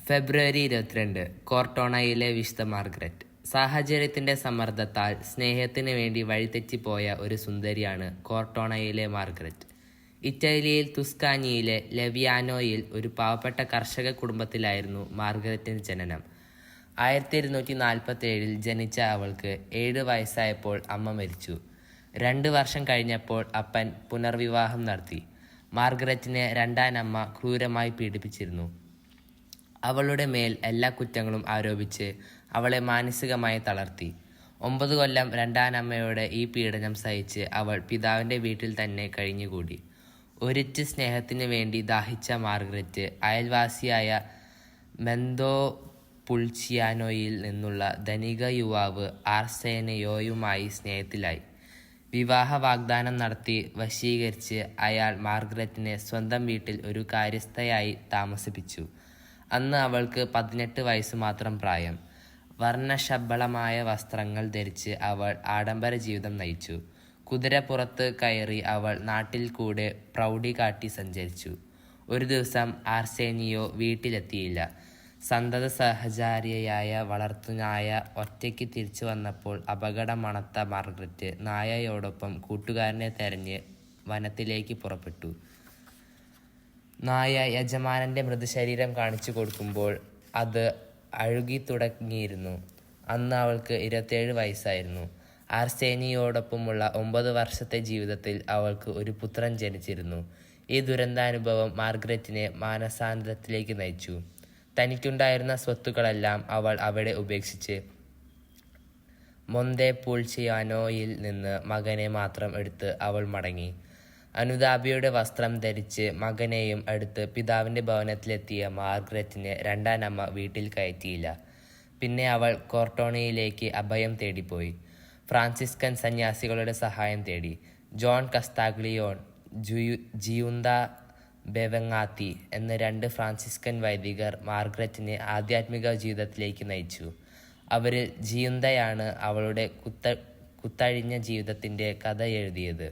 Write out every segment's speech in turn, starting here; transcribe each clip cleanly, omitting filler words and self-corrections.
ഫെബ്രുവരി 22 കോർട്ടോണയിലെ വിശുദ്ധ മാർഗരറ്റ്. സാഹചര്യത്തിന്റെ സമ്മർദ്ദത്താൽ സ്നേഹത്തിന് വേണ്ടി വഴിതെറ്റിപ്പോയ ഒരു സുന്ദരിയാണ് കോർട്ടോണയിലെ മാർഗരറ്റ്. ഇറ്റലിയിൽ തുസ്കാനിയിലെ ലവിയാനോയിൽ ഒരു പാവപ്പെട്ട കർഷക കുടുംബത്തിലായിരുന്നു മാർഗരറ്റിന്റെ ജനനം. 1247 ജനിച്ച അവൾക്ക് 7 വയസ്സായപ്പോൾ അമ്മ മരിച്ചു. 2 വർഷം കഴിഞ്ഞപ്പോൾ അപ്പൻ പുനർവിവാഹം നടത്തി. മാർഗരറ്റിനെ രണ്ടാനമ്മ ക്രൂരമായി പീഡിപ്പിച്ചിരുന്നു. അവളുടെ മേൽ എല്ലാ കുറ്റങ്ങളും ആരോപിച്ച് അവളെ മാനസികമായി തളർത്തി. 9 കൊല്ലം രണ്ടാനമ്മയുടെ ഈ പീഡനം സഹിച്ച് അവൾ പിതാവിൻ്റെ വീട്ടിൽ തന്നെ കഴിഞ്ഞുകൂടി. ഒരിറ്റ് സ്നേഹത്തിന് വേണ്ടി ദാഹിച്ച മാർഗരറ്റ് അയൽവാസിയായ മെന്തോ പുൾച്ചിയാനോയിൽ നിന്നുള്ള ധനിക യുവാവ് ആർസേനയോയുമായി സ്നേഹത്തിലായി. വിവാഹ വാഗ്ദാനം നടത്തി വശീകരിച്ച് അയാൾ മാർഗരറ്റിനെ സ്വന്തം വീട്ടിൽ ഒരു കാര്യസ്ഥയായി താമസിപ്പിച്ചു. അന്ന് അവൾക്ക് 18 വയസ്സ് മാത്രം പ്രായം. വർണ്ണശബളമായ വസ്ത്രങ്ങൾ ധരിച്ച് അവൾ ആഡംബര ജീവിതം നയിച്ചു. കുതിരപ്പുറത്ത് കയറി അവൾ നാട്ടിൽ കൂടെ പ്രൗഢി കാട്ടി സഞ്ചരിച്ചു. ഒരു ദിവസം ആർസേനിയോ വീട്ടിലെത്തിയില്ല. സന്തത സഹചാരിയായ വളർത്തുനായ ഒറ്റയ്ക്ക് തിരിച്ചു വന്നപ്പോൾ അപകടം മണത്ത മാർഗരറ്റ് നായയോടൊപ്പം കൂട്ടുകാരനെ തെരഞ്ഞ് വനത്തിലേക്ക് പുറപ്പെട്ടു. നായ യജമാനൻ്റെ മൃതശരീരം കാണിച്ചു കൊടുക്കുമ്പോൾ അത് അഴുകി തുടങ്ങിയിരുന്നു. അന്ന് അവൾക്ക് 27 വയസ്സായിരുന്നു. ആർസേനിയോടൊപ്പമുള്ള 9 വർഷത്തെ ജീവിതത്തിൽ അവൾക്ക് ഒരു പുത്രൻ ജനിച്ചിരുന്നു. ഈ ദുരന്താനുഭവം മാർഗരറ്റിനെ മാനസാന്തരത്തിലേക്ക് നയിച്ചു. തനിക്കുണ്ടായിരുന്ന സ്വത്തുക്കളെല്ലാം അവൾ അവിടെ ഉപേക്ഷിച്ച് മൊന്തേ പുൾച്ചിയാനോയിൽ നിന്ന് മകനെ മാത്രം എടുത്ത് അവൾ മടങ്ങി. അനുതാപിയുടെ വസ്ത്രം ധരിച്ച് മകനെയും എടുത്ത് പിതാവിൻ്റെ ഭവനത്തിലെത്തിയ മാർഗരറ്റിനെ രണ്ടാനമ്മ വീട്ടിൽ കയറ്റിയില്ല. പിന്നെ അവൾ കോർട്ടോണയിലേക്ക് അഭയം തേടിപ്പോയി. ഫ്രാൻസിസ്കൻ സന്യാസികളുടെ സഹായം തേടി. ജോൺ കസ്താഗ്ലിയോൺ, ജിയുന്ത ബെവങ്ങാത്തി എന്ന 2 ഫ്രാൻസിസ്കൻ വൈദികർ മാർഗരറ്റിനെ ആധ്യാത്മിക ജീവിതത്തിലേക്ക് നയിച്ചു. അവരിൽ ജിയുന്തയാണ് അവളുടെ കുത്തഴിഞ്ഞ ജീവിതത്തിൻ്റെ കഥ എഴുതിയത്.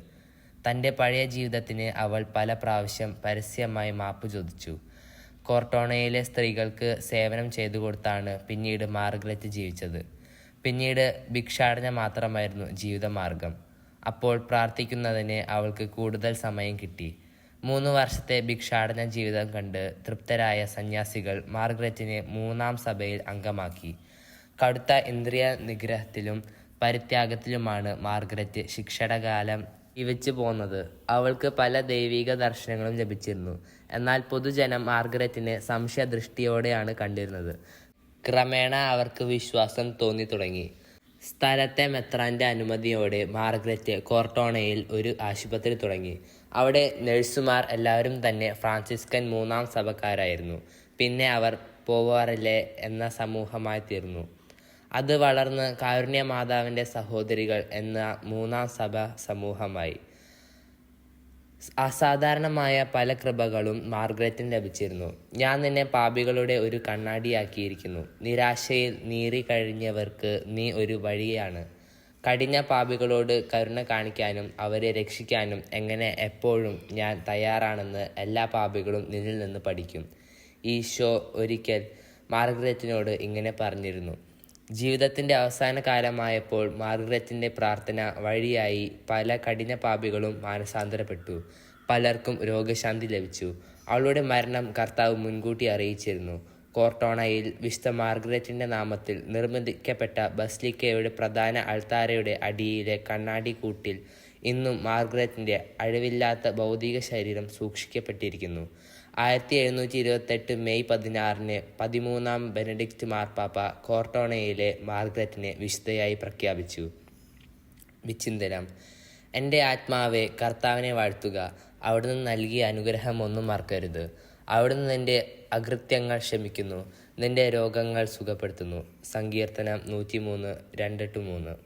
തൻ്റെ പഴയ ജീവിതത്തിന് അവൾ പല പ്രാവശ്യം പരസ്യമായി മാപ്പ് ചോദിച്ചു. കോർട്ടോണയിലെ സ്ത്രീകൾക്ക് സേവനം ചെയ്തു കൊടുത്താണ് പിന്നീട് മാർഗരറ്റ് ജീവിച്ചത്. പിന്നീട് ഭിക്ഷാടന മാത്രമായിരുന്നു ജീവിതമാർഗം. അപ്പോൾ പ്രാർത്ഥിക്കുന്നതിന് അവൾക്ക് കൂടുതൽ സമയം കിട്ടി. 3 വർഷത്തെ ഭിക്ഷാടന ജീവിതം കണ്ട് തൃപ്തരായ സന്യാസികൾ മാർഗരറ്റിനെ 3-ാം സഭയിൽ അംഗമാക്കി. കടുത്ത ഇന്ദ്രിയ നിഗ്രഹത്തിലും പരിത്യാഗത്തിലുമാണ് മാർഗരറ്റ് ശിക്ഷണകാലം ജീവിച്ചു പോന്നത്. അവൾക്ക് പല ദൈവിക ദർശനങ്ങളും ലഭിച്ചിരുന്നു. എന്നാൽ പൊതുജനം മാർഗരറ്റിനെ സംശയദൃഷ്ടിയോടെയാണ് കണ്ടിരുന്നത്. ക്രമേണ അവർക്ക് വിശ്വാസം തോന്നി തുടങ്ങി. സ്ഥലത്തെ മെത്രാന്റെ അനുമതിയോടെ മാർഗരറ്റ് കോർട്ടോണയിൽ ഒരു ആശുപത്രി തുടങ്ങി. അവിടെ നഴ്സുമാർ എല്ലാവരും തന്നെ ഫ്രാൻസിസ്കൻ 3-ാം സഭക്കാരായിരുന്നു. പിന്നെ അവർ പോവാറിലെ എന്ന സമൂഹമായി തീർന്നു. അത് വളർന്ന് കാരുണ്യമാതാവിൻ്റെ സഹോദരികൾ എന്ന 3-ാം സഭ സമൂഹമായി. അസാധാരണമായ പല കൃപകളും മാർഗരറ്റിന് ലഭിച്ചിരുന്നു. ഞാൻ നിന്നെ പാപികളുടെ ഒരു കണ്ണാടിയാക്കിയിരിക്കുന്നു. നിരാശയിൽ നീറി കഴിഞ്ഞവർക്ക് നീ ഒരു വഴിയാണ്. കഠിന പാപികളോട് കരുണ കാണിക്കാനും അവരെ രക്ഷിക്കാനും എങ്ങനെ എപ്പോഴും ഞാൻ തയ്യാറാണെന്ന് എല്ലാ പാപികളും നിന്നിൽ നിന്ന് പഠിക്കും. ഈശോ ഒരിക്കൽ മാർഗരറ്റിനോട് ഇങ്ങനെ പറഞ്ഞിരുന്നു. ജീവിതത്തിൻ്റെ അവസാന കാലമായപ്പോൾ മാർഗരറ്റിൻ്റെ പ്രാർത്ഥന വഴിയായി പല കഠിന പാപികളും മാനസാന്തരപ്പെട്ടു. പലർക്കും രോഗശാന്തി ലഭിച്ചു. അവളുടെ മരണം കർത്താവ് മുൻകൂട്ടി അറിയിച്ചിരുന്നു. കോർട്ടോണയിൽ വിശുദ്ധ മാർഗരറ്റിൻ്റെ നാമത്തിൽ നിർമ്മിക്കപ്പെട്ട ബസിലിക്കയുടെ പ്രധാന അൾത്താരയുടെ അടിയിലെ കണ്ണാടി കൂട്ടിൽ ഇന്നും മാർഗരറ്റിൻ്റെ അഴിവില്ലാത്ത ഭൗതിക ശരീരം സൂക്ഷിക്കപ്പെട്ടിരിക്കുന്നു. 1728 മെയ് 16 13-ാം ബെനഡിക്റ്റ് മാർപ്പാപ്പ കോർട്ടോണയിലെ മാർഗരറ്റിനെ വിശുദ്ധയായി പ്രഖ്യാപിച്ചു. വിചിന്തനം. എൻ്റെ ആത്മാവെ കർത്താവിനെ വാഴ്ത്തുക. അവിടുന്ന് നൽകിയ അനുഗ്രഹം ഒന്നും മറക്കരുത്. അവിടുന്ന് നിൻ്റെ അകൃത്യങ്ങൾ ക്ഷമിക്കുന്നു, നിൻ്റെ രോഗങ്ങൾ സുഖപ്പെടുത്തുന്നു. സങ്കീർത്തനം 103 2-3.